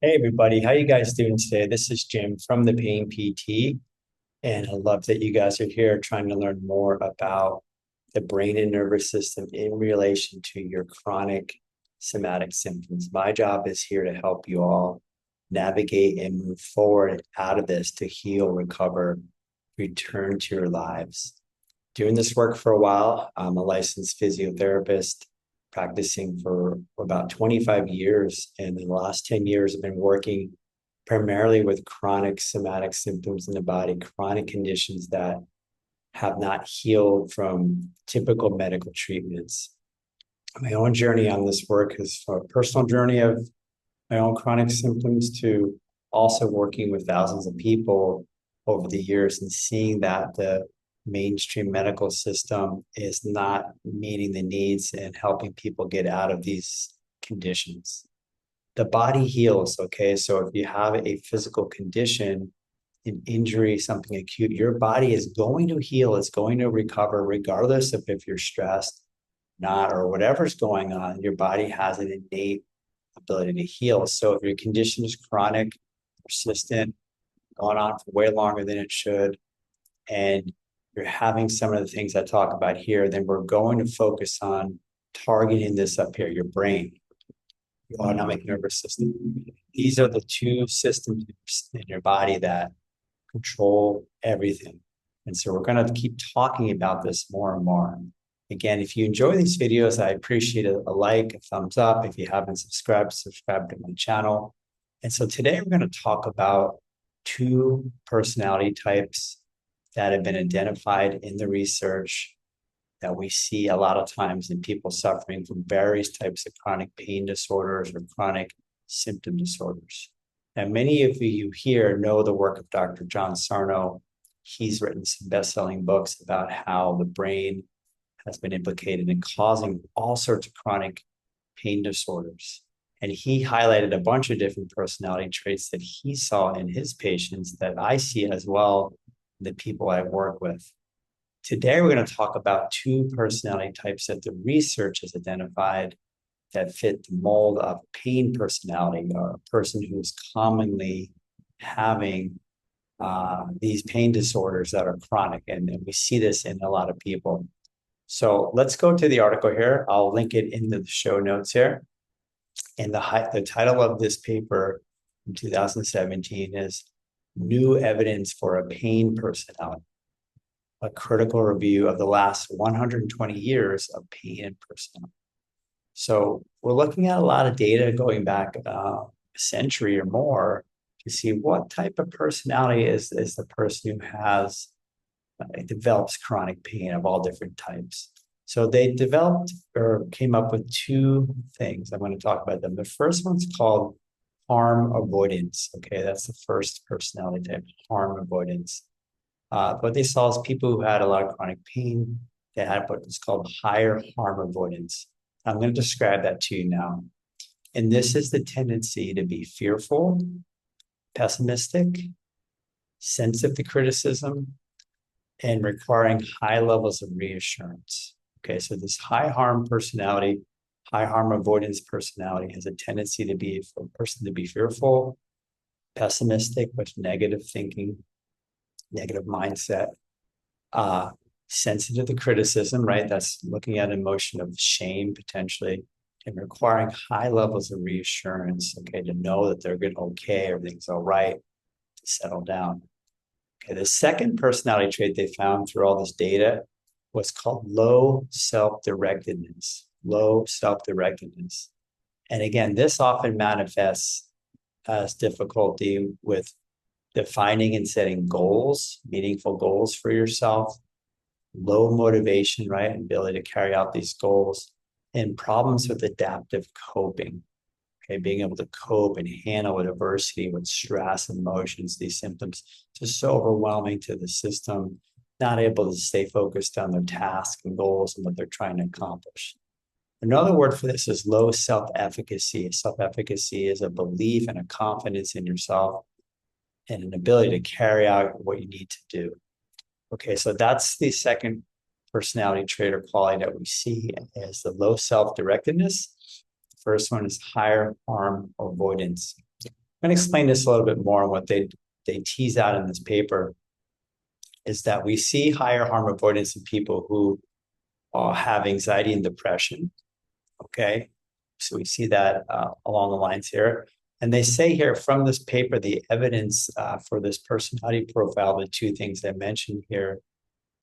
Hey everybody, how you guys doing today? This is Jim from the Pain PT, and I love that you guys are here trying to learn more about the brain and nervous system in relation to your chronic somatic symptoms. My job is here to help you all navigate and move forward out of this to heal, recover, return to your lives. Doing this work for a while. I'm a licensed physiotherapist practicing for about 25 years. And in the last 10 years, I've been working primarily with chronic somatic symptoms in the body, chronic conditions that have not healed from typical medical treatments. My own journey on this work is a personal journey of my own chronic symptoms to also working with thousands of people over the years and seeing that the mainstream medical system is not meeting the needs and helping people get out of these conditions. The body heals, okay? So if you have a physical condition, an injury, something acute, your body is going to heal, it's going to recover, regardless of if you're stressed, not, or whatever's going on. Your body has an innate ability to heal. So if your condition is chronic, persistent, going on for way longer than it should, and you're having some of the things I talk about here, then we're going to focus on targeting this up here, your brain, your autonomic nervous system. These are the two systems in your body that control everything. And so we're going to keep talking about this more and more. Again, if you enjoy these videos, I appreciate a like, a thumbs up. If you haven't subscribed, subscribe to my channel. And so today we're going to talk about two personality types that have been identified in the research that we see a lot of times in people suffering from various types of chronic pain disorders or chronic symptom disorders. And many of you here know the work of Dr. John Sarno. He's written some best-selling books about how the brain has been implicated in causing all sorts of chronic pain disorders. And he highlighted a bunch of different personality traits that he saw in his patients that I see as well in the people I work with. Today, we're going to talk about two personality types that the research has identified that fit the mold of pain personality, or a person who is commonly having these pain disorders that are chronic. And we see this in a lot of people. So let's go to the article here. I'll link it in the show notes here. And the title of this paper in 2017 is New Evidence for a Pain Personality, a critical review of the last 120 years of pain and personality. So we're looking at a lot of data going back a century or more to see what type of personality is the person who has develops chronic pain of all different types. So they developed or came up with two things. I'm going to talk about them. The first one's called harm avoidance. Okay, that's the first personality type, harm avoidance. What they saw is people who had a lot of chronic pain, they had what's called higher harm avoidance. I'm going to describe that to you now. And this is the tendency to be fearful, pessimistic, sensitive to criticism, and requiring high levels of reassurance. Okay, so this high harm personality, high harm avoidance personality has a tendency to be for a person to be fearful, pessimistic with negative thinking, negative mindset, sensitive to criticism, right? That's looking at emotion of shame potentially, and requiring high levels of reassurance, okay, to know that they're good, okay, everything's all right, to settle down. Okay, the second personality trait they found through all this data was called low self-directedness. Low self-directedness. And again, this often manifests as difficulty with defining and setting goals, meaningful goals for yourself, low motivation, right, and ability to carry out these goals, and problems with adaptive coping. Okay, being able to cope and handle with adversity, with stress, emotions, these symptoms, just so overwhelming to the system, not able to stay focused on their tasks and goals and what they're trying to accomplish. Another word for this is low self-efficacy. Self-efficacy is a belief and a confidence in yourself and an ability to carry out what you need to do. Okay, so that's the second personality trait or quality that we see as the low self-directedness. The first one is higher harm avoidance. I'm going to explain this a little bit more. And what they tease out in this paper is that we see higher harm avoidance in people who have anxiety and depression. Okay. So we see that along the lines here. And they say here from this paper, the evidence for this personality profile, the two things I mentioned here,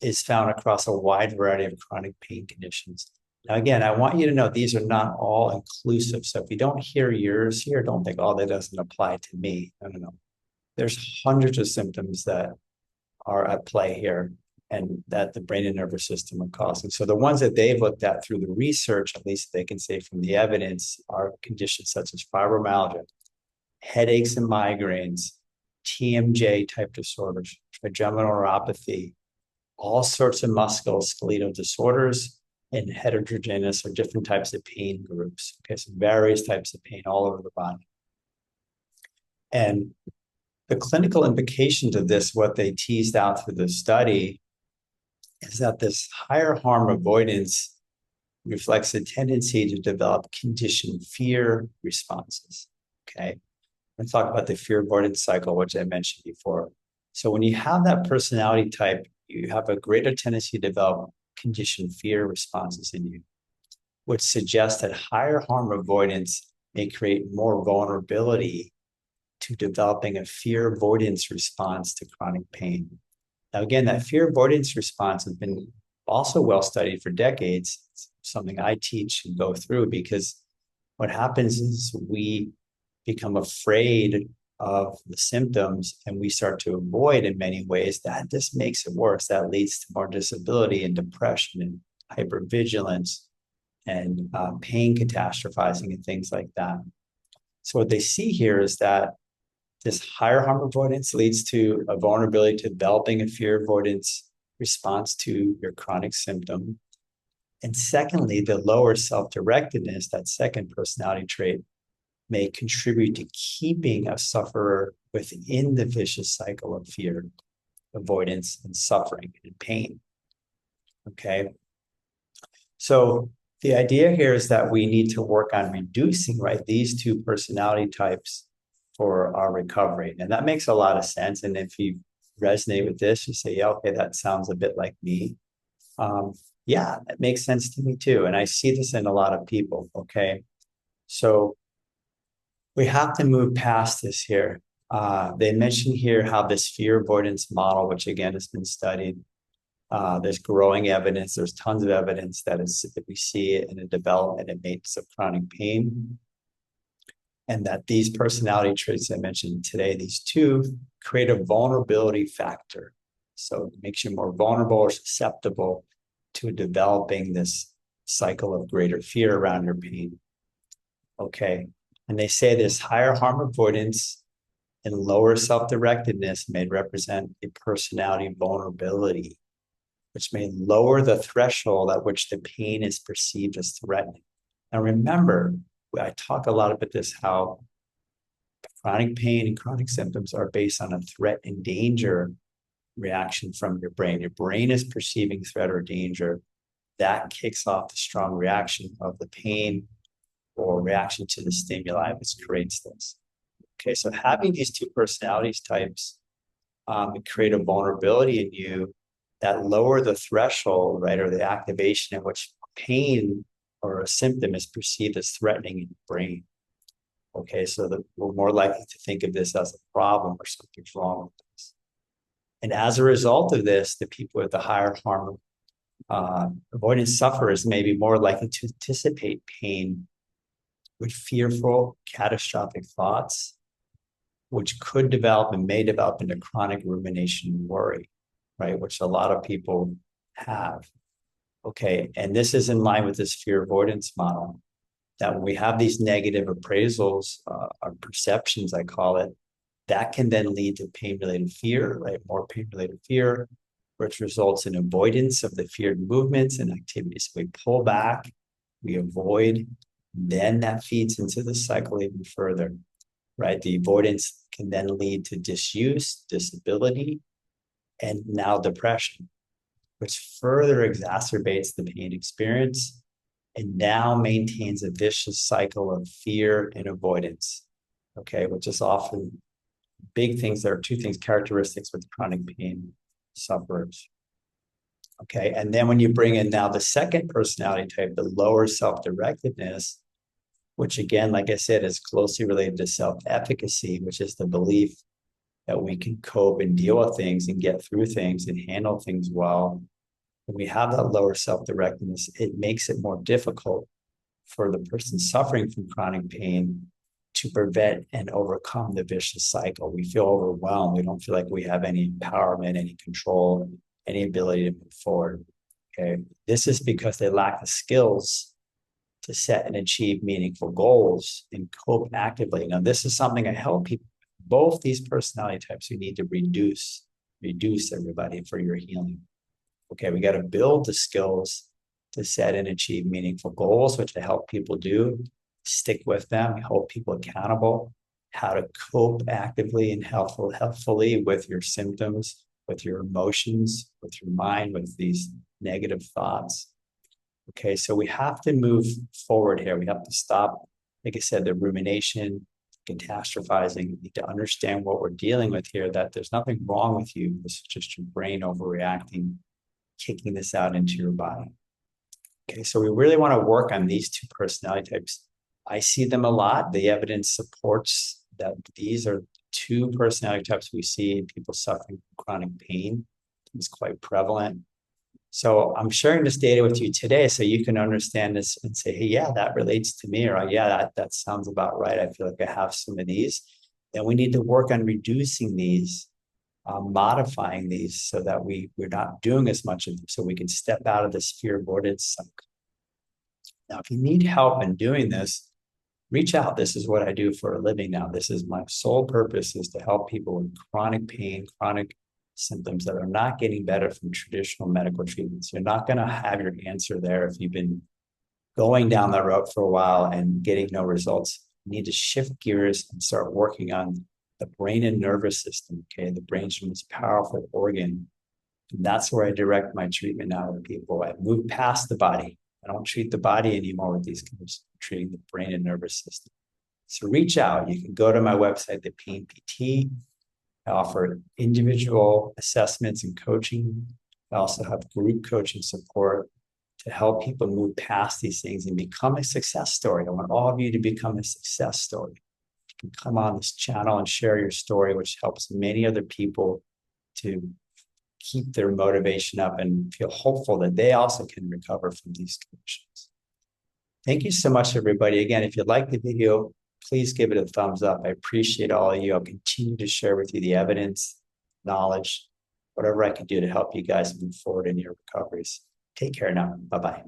is found across a wide variety of chronic pain conditions. Now, again, I want you to know these are not all inclusive. So if you don't hear yours here, don't think, oh, that doesn't apply to me. No, no, no. There's hundreds of symptoms that are at play here and that the brain and nervous system are causing. So the ones that they've looked at through the research, at least they can say from the evidence, are conditions such as fibromyalgia, headaches and migraines, TMJ type disorders, trigeminal neuropathy, all sorts of musculoskeletal disorders, and heterogeneous or different types of pain groups. Okay, so various types of pain all over the body. And the clinical implications of this, what they teased out through the study, is that this higher harm avoidance reflects a tendency to develop conditioned fear responses. Okay, I'm going to talk about the fear avoidance cycle, which I mentioned before. So when you have that personality type, you have a greater tendency to develop conditioned fear responses in you, which suggests that higher harm avoidance may create more vulnerability to developing a fear avoidance response to chronic pain. Now, again, that fear avoidance response has been also well studied for decades. It's something I teach and go through because what happens is we become afraid of the symptoms and we start to avoid in many ways. That just makes it worse. That leads to more disability and depression and hypervigilance and pain catastrophizing and things like that. So what they see here is that this higher harm avoidance leads to a vulnerability to developing a fear avoidance response to your chronic symptom. And secondly, the lower self-directedness, that second personality trait, may contribute to keeping a sufferer within the vicious cycle of fear, avoidance, and suffering and pain. Okay. So the idea here is that we need to work on reducing, right, these two personality types for our recovery. And that makes a lot of sense. And if you resonate with this, you say, yeah, okay, that sounds a bit like me. Yeah, that makes sense to me too. And I see this in a lot of people. Okay. So we have to move past this here. They mention here how this fear avoidance model, which again has been studied, there's growing evidence, there's tons of evidence that we see it in the development and maintenance of chronic pain. And that these personality traits I mentioned today, these two, create a vulnerability factor. So it makes you more vulnerable or susceptible to developing this cycle of greater fear around your pain. Okay. And they say this higher harm avoidance and lower self-directedness may represent a personality vulnerability, which may lower the threshold at which the pain is perceived as threatening. Now, remember, I talk a lot about this, how chronic pain and chronic symptoms are based on a threat and danger reaction from your brain. Your brain is perceiving threat or danger. That kicks off the strong reaction of the pain or reaction to the stimuli, which creates this. Okay, so having these two personalities types create a vulnerability in you that lower the threshold, right, or the activation in which pain or a symptom is perceived as threatening in your brain. Okay, so that we're more likely to think of this as a problem or something's wrong with this. And as a result of this, the people with the higher harm avoidance sufferers may be more likely to anticipate pain with fearful, catastrophic thoughts, which could develop and may develop into chronic rumination and worry, right? Which a lot of people have. Okay, and this is in line with this fear avoidance model, that when we have these negative appraisals, or perceptions, I call it, that can then lead to pain-related fear, right? More pain-related fear, which results in avoidance of the feared movements and activities. We pull back, we avoid, then that feeds into the cycle even further, right? The avoidance can then lead to disuse, disability, and now depression, which further exacerbates the pain experience and now maintains a vicious cycle of fear and avoidance. okay, which is often big things. There are two things, characteristics with chronic pain sufferers. Okay, and then when you bring in now the second personality type, the lower self-directedness, which again, like I said, is closely related to self-efficacy, which is the belief that we can cope and deal with things and get through things and handle things well. When we have that lower self-directedness, it makes it more difficult for the person suffering from chronic pain to prevent and overcome the vicious cycle. We feel overwhelmed. We don't feel like we have any empowerment, any control, any ability to move forward. Okay. This is because they lack the skills to set and achieve meaningful goals and cope actively. Now, this is something I help people. Both these personality types, you need to reduce everybody for your healing. Okay, we got to build the skills to set and achieve meaningful goals, which I help people do, stick with them, hold people accountable, how to cope actively and helpfully with your symptoms, with your emotions, with your mind, with these negative thoughts. Okay, so we have to move forward here. We have to stop, like I said, the rumination, catastrophizing. We need to understand what we're dealing with here, that there's nothing wrong with you. This is just your brain overreacting, kicking this out into your body. Okay, so we really want to work on these two personality types. I see them a lot. The evidence supports that these are two personality types we see in people suffering from chronic pain. It's quite prevalent. So I'm sharing this data with you today so you can understand this and say, hey, yeah, that relates to me, or yeah, that sounds about right. I feel like I have some of these. And we need to work on reducing these, modifying these so that we're not doing as much of them, so we can step out of this fear avoidance cycle. Now, if you need help in doing this, reach out. This is what I do for a living now. This is my sole purpose, is to help people with chronic pain, chronic symptoms that are not getting better from traditional medical treatments. You're not going to have your answer there if you've been going down that route for a while and getting no results. You need to shift gears and start working on the brain and nervous system. Okay, the brain's the most powerful organ. And that's where I direct my treatment now with people. I move past the body. I don't treat the body anymore with these conditions. I'm treating the brain and nervous system. So reach out. You can go to my website, the Pain PT. I offer individual assessments and coaching. I also have group coaching support to help people move past these things and become a success story. I want all of you to become a success story. You can come on this channel and share your story, which helps many other people to keep their motivation up and feel hopeful that they also can recover from these conditions. Thank you so much, everybody. Again, if you like the video, please give it a thumbs up. I appreciate all of you. I'll continue to share with you the evidence, knowledge, whatever I can do to help you guys move forward in your recoveries. Take care now. Bye-bye.